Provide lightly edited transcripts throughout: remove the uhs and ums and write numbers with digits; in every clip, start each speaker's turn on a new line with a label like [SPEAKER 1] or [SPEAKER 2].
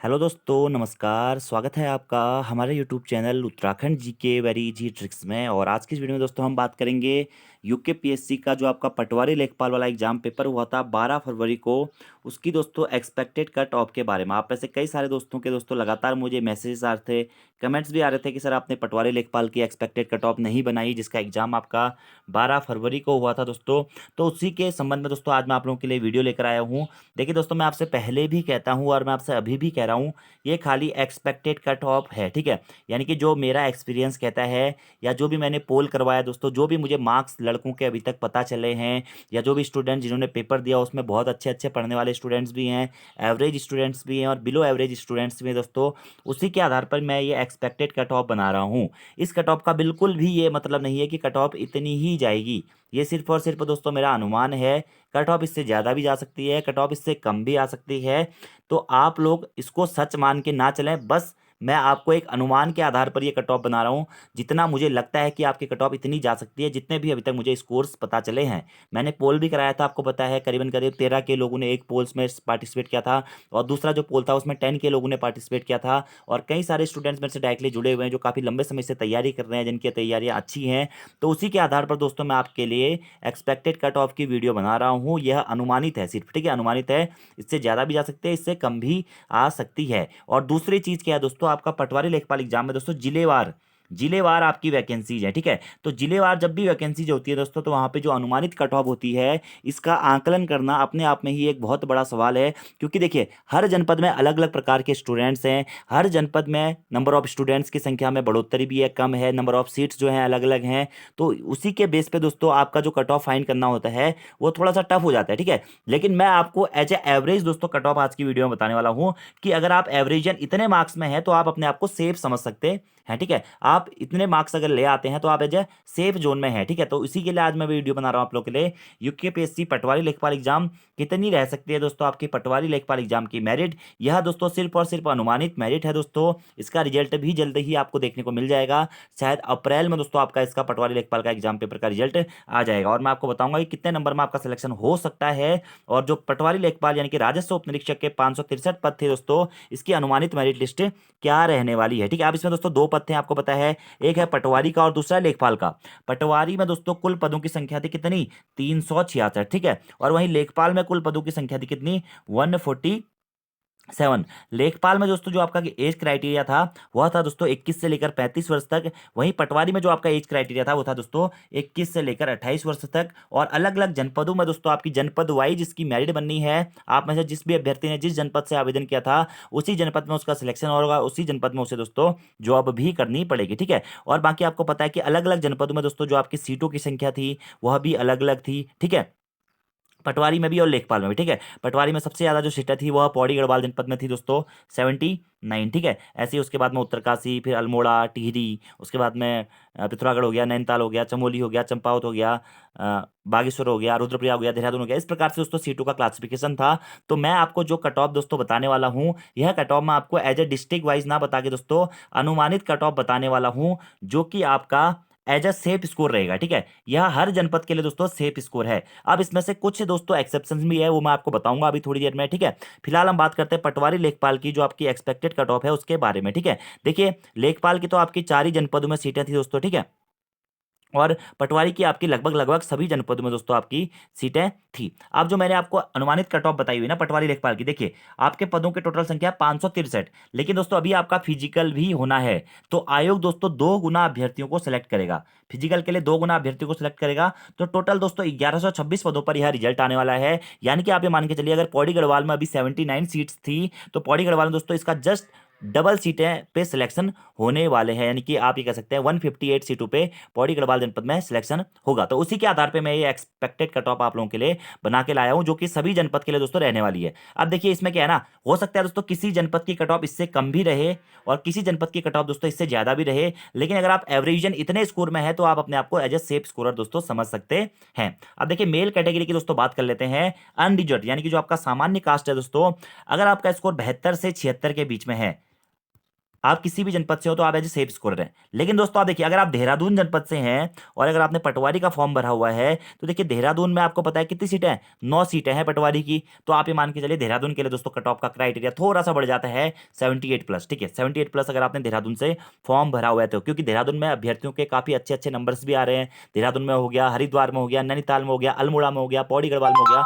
[SPEAKER 1] Hello दोस्तों, नमस्कार। स्वागत है आपका हमारे YouTube channel Uttarakhand GK very easy tricks में। और आज की इस वीडियो में दोस्तों हम बात करेंगे यूके पीएससी का जो आपका पटवारी लेखपाल वाला एग्जाम पेपर हुआ था 12 फरवरी को, उसकी दोस्तों एक्सपेक्टेड कट ऑफ के बारे में। आप में से कई सारे दोस्तों के दोस्तों लगातार मुझे मैसेजेस आ रहे थे, कमेंट्स भी आ रहे थे कि सर आपने पटवारी लेखपाल की एक्सपेक्टेड कट ऑफ नहीं बनाई, जिसका एग्जाम आपका 12 फरवरी को हुआ था दोस्तों। तो उसी के संबंध में दोस्तों आज मैं आप लोगों के लिए वीडियो लेकर आया हूँ। देखिए दोस्तों, मैं आपसे पहले भी कहता हूँ और मैं आपसे अभी भी कह रहा हूँ, ये खाली एक्सपेक्टेड कट ऑफ है, ठीक है। यानी कि जो मेरा एक्सपीरियंस कहता है या जो भी मैंने पोल करवाया दोस्तों, जो भी मुझे मार्क्स लड़कों के अभी तक पता चले हैं, या जो भी स्टूडेंट जिन्होंने पेपर दिया उसमें बहुत अच्छे अच्छे पढ़ने वाले स्टूडेंट्स भी हैं, एवरेज स्टूडेंट्स भी हैं और बिलो एवरेज स्टूडेंट्स भी हैं दोस्तों, उसी के आधार पर मैं ये एक्सपेक्टेड कट ऑफ बना रहा हूँ। इस कट ऑफ का बिल्कुल भी ये मतलब नहीं है कि कट ऑफ इतनी ही जाएगी। ये सिर्फ और सिर्फ दोस्तों मेरा अनुमान है। कट ऑफ इससे ज़्यादा भी जा सकती है, कट ऑफ इससे कम भी आ सकती है। तो आप लोग इसको सच मान के ना चलें, बस मैं आपको एक अनुमान के आधार पर ये कट ऑफ बना रहा हूँ। जितना मुझे लगता है कि आपकी कट ऑफ इतनी जा सकती है, जितने भी अभी तक मुझे स्कोर्स पता चले हैं। मैंने पोल भी कराया था, आपको पता है, करीबन करीब 13 के लोगों ने एक पोल्स में पार्टिसिपेट किया था, और दूसरा जो पोल था उसमें 10 के लोगों ने पार्टिसिपेट किया था। और कई सारे स्टूडेंट्स मेरे से डायरेक्टली जुड़े हुए हैं जो काफ़ी लंबे समय से तैयारी कर रहे हैं, जिनकी तैयारियाँ अच्छी हैं। तो उसी के आधार पर दोस्तों मैं आपके लिए एक्सपेक्टेड कट ऑफ की वीडियो बना रहा हूँ। यह अनुमानित है सिर्फ, ठीक है, अनुमानित है। इससे ज़्यादा भी जा सकते हैं, इससे कम भी आ सकती है। और दूसरी चीज़ क्या है दोस्तों, आपका पटवारी लेखपाल एग्जाम में दोस्तों जिलेवार आपकी वैकेंसीज है, ठीक है। तो जिलेवार जब भी वैकेंसीज होती है दोस्तों, तो वहाँ पे जो अनुमानित कट ऑफ होती है, इसका आकलन करना अपने आप में ही एक बहुत बड़ा सवाल है। क्योंकि देखिए, हर जनपद में अलग अलग प्रकार के स्टूडेंट्स हैं, हर जनपद में नंबर ऑफ स्टूडेंट्स की संख्या में बढ़ोतरी भी है, कम है, नंबर ऑफ सीट्स जो हैं अलग अलग हैं। तो उसी के बेस पे दोस्तों आपका जो कट ऑफ फाइंड करना होता है वो थोड़ा सा टफ हो जाता है, ठीक है। लेकिन मैं आपको एज ए एवरेज दोस्तों कट ऑफ आज की वीडियो में बताने वाला हूँ कि अगर आप एवरेजन इतने मार्क्स में हैं तो आप अपने आप को सेफ समझ सकते हैं, ठीक है। आप इतने मार्क्स अगर ले आते हैं तो आप एज ए सेफ जोन में हैं, ठीक है। तो इसी के लिए आज मैं वीडियो बना रहा हूँ आप लोग के लिए। यूकेपीएससी पटवारी लेखपाल एग्जाम कितनी रह सकती है दोस्तों आपकी पटवारी लेखपाल एग्जाम की मेरिट। यह दोस्तों सिर्फ और सिर्फ अनुमानित मेरिट है दोस्तों। इसका रिजल्ट भी जल्द ही आपको देखने को मिल जाएगा। शायद अप्रैल में दोस्तों आपका इसका पटवारी लेखपाल का एग्जाम पेपर का रिजल्ट आ जाएगा, और मैं आपको बताऊंगा कि कितने नंबर में आपका सिलेक्शन हो सकता है। और जो पटवारी लेखपाल यानी कि राजस्व उप निरीक्षक के 563 पद थे दोस्तों, इसकी अनुमानित मेरिट लिस्ट क्या रहने वाली है, ठीक है। अब इसमें दोस्तों दो पद थे, आपको पता है, एक है पटवारी का और दूसरा लेखपाल का। पटवारी में दोस्तों कुल पदों की संख्या थी कितनी, 366, ठीक है। और वहीं लेखपाल में कुल पदों की संख्या थी कितनी, 147। लेखपाल में दोस्तों जो आपका एज क्राइटेरिया था वह था दोस्तों 21 से लेकर 35 वर्ष तक। वहीं पटवारी में जो आपका एज क्राइटेरिया था वो था दोस्तों 21 से लेकर 28 वर्ष तक। और अलग अलग जनपदों में दोस्तों आपकी जनपद वाइज इसकी मेरिट बननी है। आप में से जिस भी अभ्यर्थी ने जिस जनपद से आवेदन किया था उसी जनपद में उसका सिलेक्शन होगा, उसी जनपद में उसे दोस्तों जॉब भी करनी पड़ेगी, ठीक है। और बाकी आपको पता है कि अलग अलग जनपदों में दोस्तों जो आपकी सीटों की संख्या थी वह भी अलग अलग थी, ठीक है, पटवारी में भी और लेखपाल में भी, ठीक है। पटवारी में सबसे ज्यादा जो सीटें थी वह पौड़ी गढ़वाल जनपद में थी दोस्तों, 79, ठीक है। ऐसे ही उसके बाद में उत्तरकाशी, फिर अल्मोड़ा, टिहरी, उसके बाद में पिथौरागढ़ हो गया, नैनीताल हो गया, चमोली हो गया, चंपावत हो गया, बागेश्वर हो गया, रुद्रप्रयाग हो गया, देहरादून हो गया। इस प्रकार से दोस्तों सीटों का क्लासिफिकेशन था। तो मैं आपको जो कट ऑफ दोस्तों बताने वाला हूँ, यह कट ऑफ मैं आपको एज ए डिस्ट्रिक्ट वाइज ना बता के दोस्तों अनुमानित कट ऑफ बताने वाला हूँ, जो कि आपका एज अ सेफ स्कोर रहेगा, ठीक है। यह हर जनपद के लिए दोस्तों सेफ स्कोर है। अब इसमें से कुछ दोस्तों एक्सेप्शंस भी है, वो मैं आपको बताऊंगा अभी थोड़ी देर में, ठीक है। फिलहाल हम बात करते हैं पटवारी लेखपाल की जो आपकी एक्सपेक्टेड कट ऑफ है उसके बारे में, ठीक है। देखिए, लेखपाल की तो आपकी 4 ही जनपदों में सीटें थी दोस्तों, ठीक है। और पटवारी की आपकी लगभग लगभग सभी जनपदों में दोस्तों आपकी सीटें थी। अब जो मैंने आपको अनुमानित कट ऑफ बताई हुई ना पटवारी लेखपाल की, देखिए आपके पदों की टोटल संख्या 563। लेकिन दोस्तों अभी आपका फिजिकल भी होना है, तो आयोग दोस्तों 2 गुना अभ्यर्थियों को सिलेक्ट करेगा। फिजिकल के लिए 2 गुना अभ्यर्थियों को सिलेक्ट करेगा। तो टोटल दोस्तों 1126 पदों पर यह रिजल्ट आने वाला है। यानी कि आप ये मान के चलिए, अगर पौड़ी गढ़वाल में अभी 79 सीट्स थी, तो पौड़ी गढ़वाल में दोस्तों इसका जस्ट डबल सीटें पे सिलेक्शन होने वाले हैं। यानी कि आप ये कह सकते हैं 158 सीटों पे पौड़ी गढ़वाल जनपद में सिलेक्शन होगा। तो उसी के आधार पे मैं ये एक्सपेक्टेड कट ऑफ आप लोगों के लिए बना के लाया हूं, जो कि सभी जनपद के लिए दोस्तों रहने वाली है। अब देखिए इसमें क्या है ना, हो सकता है दोस्तों किसी जनपद की कट ऑफ इससे कम भी रहे और किसी जनपद की कट ऑफ दोस्तों इससे ज्यादा भी रहे। लेकिन अगर आप एवरेजन इतने स्कोर में है तो आप अपने आप को एज ए सेफ स्कोरर दोस्तों समझ सकते हैं। अब देखिए मेल कैटेगरी की दोस्तों बात कर लेते हैं। अनरिजर्व यानी कि जो आपका सामान्य कास्ट है दोस्तों, अगर आपका स्कोर 72 से 76 के बीच में है, आप किसी भी जनपद से हो तो आप एज ए सेफ स्कोरर हैं। लेकिन दोस्तों आप देखिए, अगर आप देहरादून जनपद से हैं और अगर आपने पटवारी का फॉर्म भरा हुआ है तो देखिए देहरादून में आपको पता है कितनी सीटें हैं, 9 सीटें हैं पटवारी की। तो आप ये मान के चलिए देहरादून के लिए दोस्तों कट ऑफ का क्राइटेरिया थोड़ा सा बढ़ जाता है 78+। ठीक है, 78+ अगर आपने देहरादून से फॉर्म भरा हुआ है तो, क्योंकि देहरादून में अभ्यर्थियों के काफी अच्छे अच्छे नंबर्स भी आ रहे हैं। देहरादून में हो गया, हरिद्वार में हो गया, नैनीताल में हो गया, अल्मोड़ा में हो गया, पौड़ी गढ़वाल में हो गया,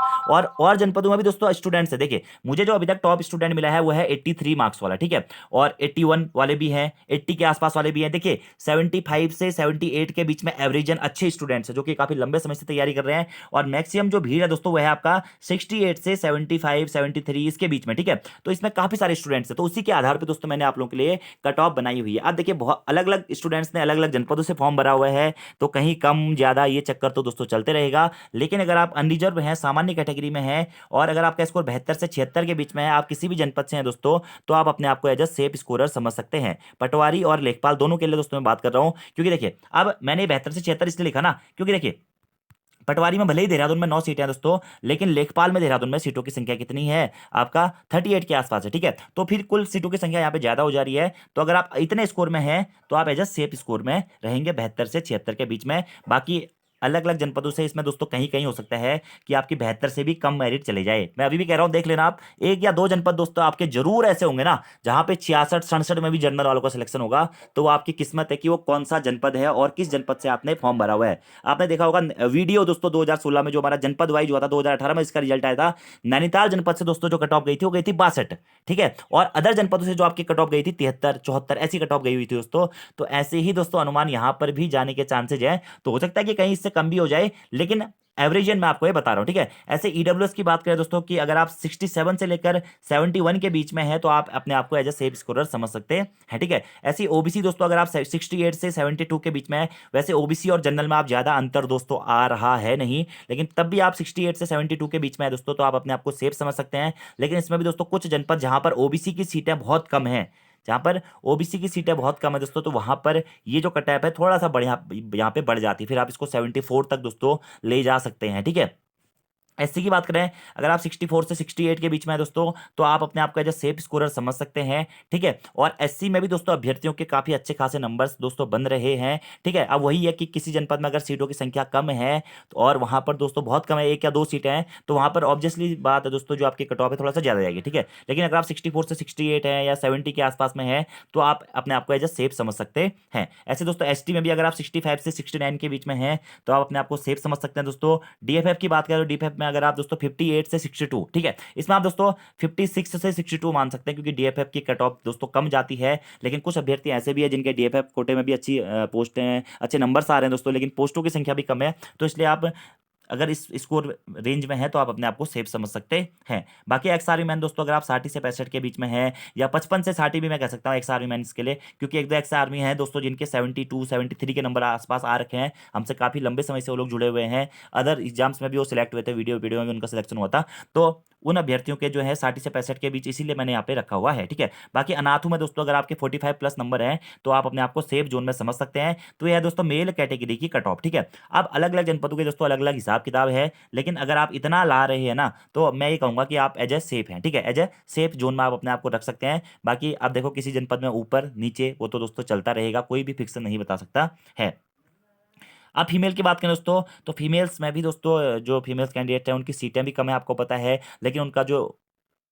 [SPEAKER 1] और जनपदों में भी दोस्तों स्टूडेंट्स है। देखिए मुझे जो अभी तक टॉप स्टूडेंट मिला है वो है 83 मार्क्स वाला। ठीक है, और 81 वाले भी हैं, 80 के आसपास वाले भी हैं। देखिए 75 से 78 के बीच में एवरेजन अच्छे स्टूडेंट्स हैं जो कि काफी लंबे समय से तैयारी कर रहे हैं। और मैक्सिमम जो भीड़ है दोस्तों वो है आपका 68 से 75 73 इसके बीच में। ठीक है, तो इसमें काफी सारे स्टूडेंट्स हैं, तो उसी के आधार पर दोस्तों मैंने आप लोगों के लिए कट ऑफ बनाई हुई है। अब देखिए बहुत अलग अलग स्टूडेंट्स ने अलग अलग जनपदों से फॉर्म भरा हुआ है, तो कहीं कम ज्यादा ये चक्कर तो दोस्तों चलते रहेगा। लेकिन अगर आप अनरिजर्व हैं, सामान्य कैटेगरी में हैं, और अगर आपका स्कोर 72 से 76 के बीच में है, आप किसी भी जनपद से हैं दोस्तों, तो आप अपने आप को एज अ सेफ स्कोरर समझ सकते हैं। पटवारी और लेखपाल दोनों के लिए दोस्तों मैं बात कर रहा हूं, क्योंकि देखिए अब मैंने 72 से 76 इसलिए लिखा ना, क्योंकि देखिए पटवारी में भले ही देहरादून में 9 सीटें हैं दोस्तों, लेकिन लेखपाल में देहरादून में सीटों की संख्या कितनी है, आपका 38 के आसपास है। ठीक है, तो फिर कुल सीटों की संख्या यहाँ पे ज्यादा हो जा रही है। तो अगर आप इतने स्कोर में हैं तो आप एज अ सेफ स्कोर में रहेंगे 72 से 76 के बीच में। बाकी अलग अलग जनपदों से इसमें दोस्तों कहीं कहीं हो सकता है कि आपकी 72 से भी कम मेरिट चले जाए। मैं अभी भी कह रहा हूं, देख लेना आप, 1 या 2 जनपद दोस्तों आपके जरूर ऐसे होंगे ना जहां पे 66 67 में भी जनरल वालों का सिलेक्शन होगा। तो वो आपकी किस्मत है कि वो कौन सा जनपद है और किस जनपद से आपने फॉर्म भरा हुआ है। आपने देखा होगा वीडियो दोस्तों 2016 में जो हमारा जनपद वाइज हुआ था, 2018 में इसका रिजल्ट आया था। नैनीताल जनपद से दोस्तों जो कट ऑफ गई थी वो गई थी 62। ठीक है, और अदर जनपदों से जो आपकी कट ऑफ गई थी 73 74 ऐसी कट ऑफ गई हुई थी दोस्तों। तो ऐसे ही दोस्तों अनुमान यहां पर भी जाने के चांसेज है, तो हो सकता है कि कहीं इससे कम भी हो जाए, लेकिन एवरेजन मैं आपको ये बता रहा हूं। ठीक है, ऐसे ईडब्ल्यूएस की बात करें दोस्तों कि अगर आप 67 से लेकर 71 के बीच में है तो आप अपने आप को एज ए सेफ स्कोरर समझ सकते हैं। ठीक है, ऐसी ओबीसी दोस्तों अगर आप 68 से 72 के बीच में है, वैसे ओबीसी और जनरल में आप ज्यादा अंतर दोस्तों आ रहा है नहीं, लेकिन तब भी आप 68 से 72 के बीच में है दोस्तों, तो आप अपने आप को सेफ समझ सकते हैं। लेकिन इसमें भी दोस्तों कुछ जनपद जहां पर ओबीसी की सीटें बहुत कम है, जहां पर ओबीसी की सीटें बहुत कम है दोस्तों, तो वहां पर ये जो कट ऑफ है थोड़ा सा बढ़िया यहाँ पे बढ़ जाती है, फिर आप इसको 74 तक दोस्तों ले जा सकते हैं। ठीक है, एससी की बात करें, अगर आप 64 से 68 के बीच में है दोस्तों, तो आप अपने आप को एज अ सेफ स्कोरर समझ सकते हैं। ठीक है, और एससी में भी दोस्तों अभ्यर्थियों के काफी अच्छे खासे नंबर्स दोस्तों बन रहे हैं। ठीक है, अब वही है कि किसी जनपद में अगर सीटों की संख्या कम है तो, और वहां पर दोस्तों बहुत कम है, 1 या 2 सीटें हैं, तो वहां पर ऑब्वियसली बात है दोस्तों जो आपकी कट ऑफ है थोड़ा सा ज्यादा जाएगी। ठीक है, लेकिन अगर आप 64 से 68 है या 70 के आसपास में है तो आप अपने आप को एज अ सेफ समझ सकते हैं। ऐसे दोस्तों एसटी में भी अगर आप 65 से 69 के बीच में है तो आप अपने आप को सेफ समझ सकते हैं दोस्तों। डीएफएफ की बात करें तो डीएफएफ में अगर आप दोस्तों 58 से 62, ठीक है, इसमें आप दोस्तों 56 से 62 मान सकते हैं, क्योंकि डीएफएफ की कट ऑफ दोस्तों कम जाती है। लेकिन कुछ अभ्यर्थी ऐसे भी है जिनके डीएफएफ कोटे में भी अच्छी पोस्टें, अच्छे नंबर्स आ रहे हैं दोस्तों, लेकिन पोस्टों की संख्या भी कम है। तो इसलिए आप अगर इस स्कोर रेंज में है तो आप अपने आप को सेफ समझ सकते हैं। बाकी एक्स आर्मी मैन दोस्तों अगर आप 60 से 65 के बीच में है, या 55 से 60 भी मैं कह सकता हूँ एक्स आर्मी मैन के लिए, क्योंकि एक दो एक्स आर्मी है दोस्तों जिनके 72 73 के नंबर आसपास आ रखे हैं, हमसे काफी लंबे समय से वो लोग जुड़े हुए हैं, अदर एग्जाम्स में भी वो सिलेक्ट हुए थे, वीडियो वीडियो में उनका सिलेक्शन हुआ था। तो उन अभ्यर्थियों के जो है 60 से 65 के बीच इसीलिए मैंने यहाँ पे रखा हुआ है। ठीक है, बाकी अनाथों में दोस्तों अगर आपके 45+ नंबर हैं तो आप अपने आप को सेफ जोन में समझ सकते हैं। तो यह दोस्तों मेल कैटेगरी की कट ऑफ। ठीक है, अब अलग अलग जनपदों के दोस्तों अलग अलग हिसाब किताब है, लेकिन अगर आप इतना ला रहे हैं ना तो मैं ये कहूंगा कि आप एज ए सेफ हैं। ठीक है, एज ए सेफ जोन में आप अपने आप को रख सकते हैं। बाकी आप देखो किसी जनपद में ऊपर नीचे वो तो दोस्तों चलता रहेगा, कोई भी फिक्स नहीं बता सकता है। अब फीमेल की बात करें दोस्तों, तो फीमेल्स में भी दोस्तों जो फीमेल्स कैंडिडेट हैं उनकी सीटें भी कम है, आपको पता है, लेकिन उनका जो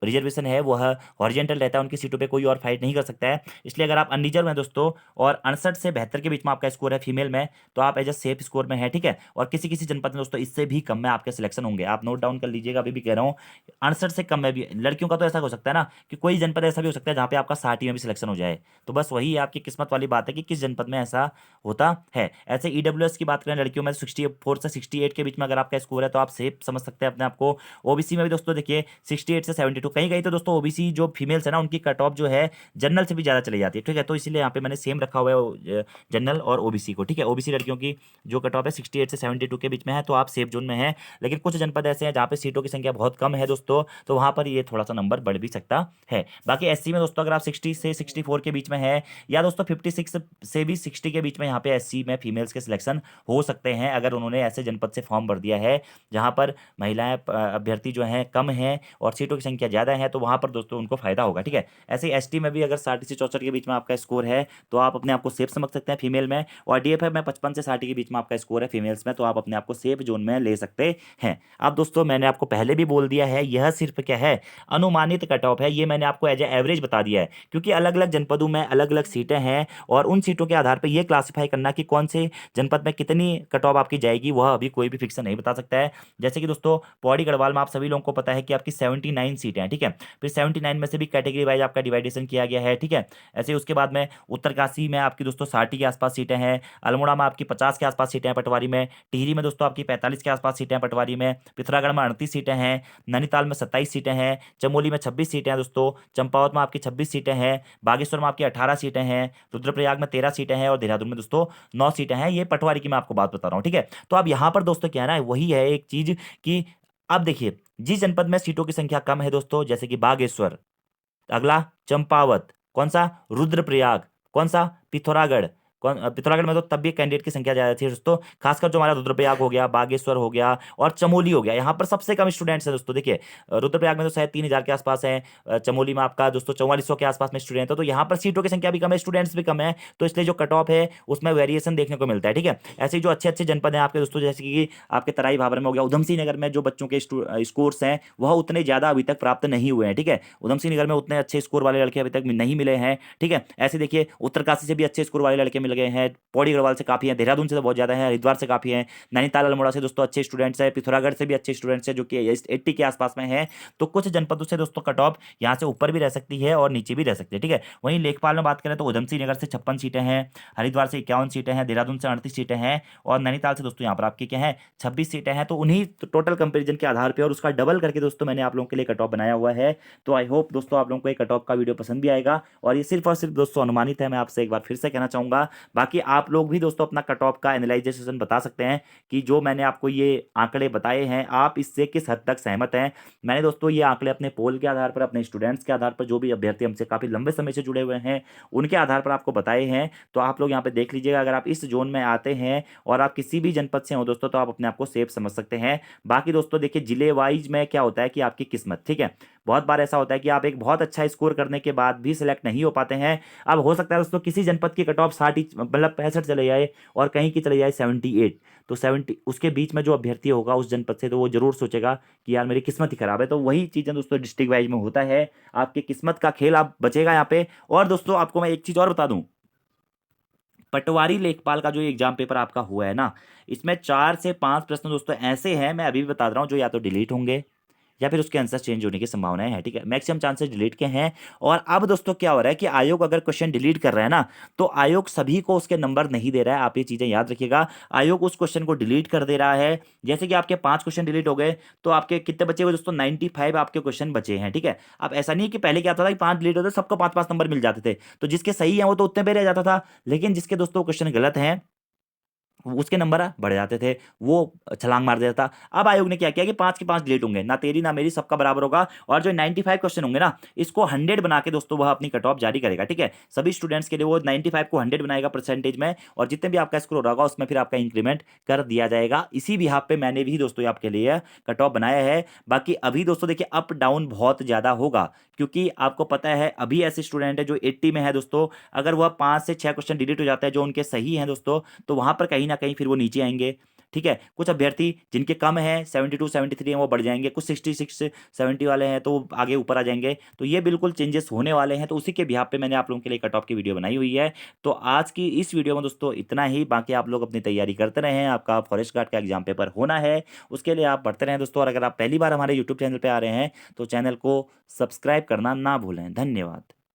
[SPEAKER 1] रिजर्वेशन है वह हॉरिजेंटल रहता है, उनकी सीटों पे कोई और फाइट नहीं कर सकता है। इसलिए अगर आप अनरिजर्व हैं दोस्तों और 68 से 72 के बीच में आपका स्कोर है फीमेल में, तो आप एज अ सेफ स्कोर में है। ठीक है, और किसी किसी जनपद में दोस्तों इससे भी कम में आपके सिलेक्शन होंगे, आप नोट डाउन कर लीजिएगा, अभी भी कह रहा हूँ 68 से कम में भी लड़कियों का तो ऐसा हो सकता है ना कि कोई जनपद ऐसा भी हो सकता है जहाँ पे आपका 60 में भी सिलेक्शन हो जाए। तो बस वही आपकी किस्मत वाली बात है कि किस जनपद में ऐसा होता है। ऐसे ईडब्ल्यूएस की बात करें लड़कियों में 64 से 68 के बीच में अगर आपका स्कोर है तो आप सेफ समझ सकते हैं अपने आप को। ओबीसी में भी दोस्तों देखिए 68 से 72, कहीं कहीं तो दोस्तों ओबीसी जो फीमेल्स है ना उनकी कट ऑफ जो है जनरल से भी ज्यादा चली जाती है। ठीक है, तो इसीलिए यहाँ पे मैंने सेम रखा हुआ है जनरल और ओबीसी को। ठीक है, ओबीसी लड़कियों की जो कट ऑफ है 68 से 72 के बीच में है, तो आप सेफ जोन में है। लेकिन कुछ जनपद ऐसे हैं जहाँ पे सीटों की संख्या बहुत कम है दोस्तों, तो वहां पर ये थोड़ा सा नंबर बढ़ भी सकता है। बाकी एससी में दोस्तों अगर आप 60 से 64 के बीच में है, या दोस्तों 56 से भी 60 के बीच में यहाँ पे एससी में फीमेल्स के सिलेक्शन हो सकते हैं, अगर उन्होंने ऐसे जनपद से फॉर्म भर दिया है जहाँ पर महिलाएं अभ्यर्थी जो हैं कम हैं और सीटों की संख्या ज़्यादा हैं तो वहाँ पर दोस्तों उनको फायदा होगा, ठीक है। ऐसे ही एसटी में भी अगर 60 से 64 के बीच में आपका स्कोर है तो आप अपने आप को सेफ समझ सकते हैं फीमेल में, और डीएफए में 55 से 60 के बीच में आपका स्कोर है फीमेल्स में, तो आप अपने आप को सेफ जोन में ले सकते हैं। अब दोस्तों मैंने आपको पहले भी बोल दिया है, यह सिर्फ क्या है, अनुमानित कट ऑफ है, ये मैंने आपको एज ए एवरेज बता दिया है, क्योंकि अलग अलग जनपदों में अलग अलग सीटें हैं और उन सीटों के आधार पर यह क्लासीफाई करना कि कौन से जनपद में कितनी कट ऑफ आपकी जाएगी वह अभी कोई भी फिक्सर नहीं बता सकता है। जैसे कि दोस्तों पौड़ी गढ़वाल में आप सभी लोगों को पता है कि आपकी 79 सीटें हैं, ठीक है। फिर 79 में से भी कैटेगरी वाइज आपका डिवाइडेशन किया गया है, ठीक है। ऐसे ही उसके बाद में उत्तरकाशी में आपकी दोस्तों 60 के आसपास सीटें हैं, अल्मोड़ा में आपकी 50 के आसपास सीटें हैं, पटवारी में टिहरी में दोस्तों आपकी 45 के आसपास सीटें हैं, पटवारी में पिथौरागढ़ में 38 सीटें हैं, नैनीताल में 27 सीटें हैं, चमोली में 26 सीटें हैं दोस्तों, चंपावत में आपकी 26 सीटें हैं, बागेश्वर में आपकी 18 सीटें हैं, रुद्रप्रयाग में 13 सीटें हैं और देहरादून में दोस्तों 9 सीटें हैं। ये पटवारी की मैं आपको बात बता रहा हूँ, ठीक है। तो अब यहाँ पर दोस्तों क्या है ना, वही है एक चीज कि अब देखिए जिस जनपद में सीटों की संख्या कम है दोस्तों, जैसे कि बागेश्वर, अगला चंपावत, कौन सा, रुद्रप्रयाग, कौन सा, पिथौरागढ़, कौन पिथौरागढ़ में तो तब भी कैंडिडेट की संख्या ज्यादा थी दोस्तों, खासकर जो हमारा रुद्रप्रयाग हो गया, बागेश्वर हो गया और चमोली हो गया, यहाँ पर सबसे कम स्टूडेंट्स हैं दोस्तों। देखिए रुद्रप्रयाग में तो शायद 3000 के आसपास है, चमोली में आपका दोस्तों 4400 के आसपास में स्टूडेंट है, तो यहाँ पर सीटों की संख्या भी कम है, स्टूडेंट्स भी कम है, तो इसलिए जो कट ऑफ है उसमें वेरिएशन देखने को मिलता है, ठीक है। ऐसे ही जो अच्छे अच्छे जनपद हैं आपके दोस्तों, जैसे कि आपके तराई भाबर में हो गया, उधम सिंह नगर में जो बच्चों के स्कोर्स हैं वह उतने ज्यादा अभी तक प्राप्त नहीं हुए हैं, ठीक है। उधम सिंह नगर में उतने अच्छे स्कोर वाले लड़के अभी तक नहीं मिले हैं, ठीक है। ऐसे देखिए उत्तरकाशी से भी अच्छे स्कोर वाले लड़के मिल गए हैं, पौड़ी गढ़वाल से काफी है, देहरादून से तो बहुत ज्यादा है, हरिद्वार से काफी है, नैनीताल अल्मोड़ा से दोस्तों अच्छे स्टूडेंट्स हैं, पिथौरागढ़ से भी अच्छे स्टूडेंट्स हैं जो कि 80 के आसपास में है। तो कुछ जनपदों से दोस्तों कट ऑफ यहाँ से ऊपर भी रह सकती है और नीचे भी रह सकती है, ठीक है। वहीं लेखपाल में बात करें तो उधम सिंह नगर से 56 सीटें हैं, हरिद्वार से 51 सीटें हैं, देहरादून से 38 सीटें हैं और नैनीताल से दोस्तों यहाँ पर आपकी क्या है 26 सीटें हैं। तो उन्हीं टोटल कंपेरिजन के आधार पर और उसका डबल करके दोस्तों मैंने आप लोगों के लिए कट ऑफ बनाया हुआ है। तो आई होप दोस्तों आप लोगों को ये कट ऑफ का वीडियो पसंद भी आएगा, और ये सिर्फ और सिर्फ दोस्तों अनुमानित है, मैं आपसे एक बार फिर से कहना चाहूंगा। बाकी आप लोग भी दोस्तों अपना कट ऑफ का एनालाइजेशन बता सकते हैं कि जो मैंने आपको ये आंकड़े बताए हैं आप इससे किस हद तक सहमत हैं। मैंने दोस्तों ये आंकड़े अपने पोल के आधार पर, अपने स्टूडेंट्स के आधार पर, जो भी अभ्यर्थी हमसे काफी लंबे समय से जुड़े हुए हैं उनके आधार पर आपको बताए हैं। तो आप लोग यहाँ पे देख लीजिएगा, अगर आप इस जोन में आते हैं और आप किसी भी जनपद से हो दोस्तों तो आप अपने आप को सेफ समझ सकते हैं। बाकी दोस्तों देखिए जिले वाइज में क्या होता है कि आपकी किस्मत, ठीक है, बहुत बार ऐसा होता है कि आप एक बहुत अच्छा स्कोर करने के बाद भी सिलेक्ट नहीं हो पाते हैं। अब हो सकता है दोस्तों किसी जनपद की कट ऑफ 60 मतलब 65 चले जाए और कहीं की चले जाए 78, तो 70 उसके बीच में जो अभ्यर्थी होगा उस जनपद से तो वो जरूर सोचेगा कि यार मेरी किस्मत ही खराब है। तो वही चीजें दोस्तों डिस्ट्रिक्ट वाइज में होता है, आपकी किस्मत का खेल आप बचेगा यहाँ पे। और दोस्तों आपको मैं एक चीज और बता दूं, पटवारी लेखपाल का जो एग्जाम पेपर आपका हुआ है ना, इसमें 4 से 5 प्रश्न दोस्तों ऐसे हैं, मैं अभी भी बता रहा हूँ, जो या तो डिलीट होंगे या फिर उसके आंसर चेंज होने की संभावनाएं हैं, ठीक है। मैक्सिमम चांसेस डिलीट के हैं। और अब दोस्तों क्या हो रहा है कि आयोग अगर क्वेश्चन डिलीट कर रहा है ना, तो आयोग सभी को उसके नंबर नहीं दे रहा है, आप ये चीजें याद रखिएगा। आयोग उस क्वेश्चन को डिलीट कर दे रहा है, जैसे कि आपके 5 क्वेश्चन डिलीट हो गए तो आपके कितने बचे हुए दोस्तों, 95 आपके क्वेश्चन बचे हैं, ठीक है। अब ऐसा नहीं कि पहले क्या था कि 5 डिलीट होते सबको 5-5 नंबर मिल जाते थे, तो जिसके सही है वो तो उतने पे रह जाता था, लेकिन जिसके दोस्तों क्वेश्चन गलत हैं उसके नंबर बढ़ जाते थे, वो छलांग मार देता था। अब आयोग ने क्या किया कि 5 के 5 डिलीट होंगे, ना तेरी ना मेरी, सबका बराबर होगा, और जो 95 क्वेश्चन होंगे ना इसको 100 बना के दोस्तों वह अपनी कट ऑफ जारी करेगा, ठीक है। सभी स्टूडेंट्स के लिए वो 95 को 100 बनाएगा परसेंटेज में, और जितने भी आपका स्कोर होगा उसमें फिर आपका इंक्रीमेंट कर दिया जाएगा। इसी भी पे मैंने भी दोस्तों आपके लिए कट ऑफ बनाया है। बाकी अभी दोस्तों देखिए अप डाउन बहुत ज्यादा होगा, क्योंकि आपको पता है अभी ऐसे स्टूडेंट है जो 80 में है दोस्तों, अगर वह 5 से 6 क्वेश्चन डिलीट हो जाता है जो उनके सही हैं दोस्तों, तो वहां पर कहीं ना कहीं फिर वो नीचे आएंगे, ठीक है। कुछ अभ्यर्थी जिनके कम है 72 73 हैं वो बढ़ जाएंगे, कुछ 66 70 वाले हैं तो वो आगे ऊपर आ जाएंगे। तो ये बिल्कुल चेंजेस होने वाले हैं, तो उसी के बिहाफ पे मैंने आप लोगों के लिए कट ऑफ की वीडियो बनाई हुई है। तो आज की इस वीडियो में दोस्तों इतना ही, बाकी आप लोग अपनी तैयारी करते रहें, आपका फॉरेस्ट गार्ड का एग्जाम पेपर होना है, उसके लिए आप पढ़ते रहें दोस्तों। और अगर आप पहली बार हमारे यूट्यूब चैनल पर आ रहे हैं तो चैनल को सब्सक्राइब करना ना भूलें। धन्यवाद।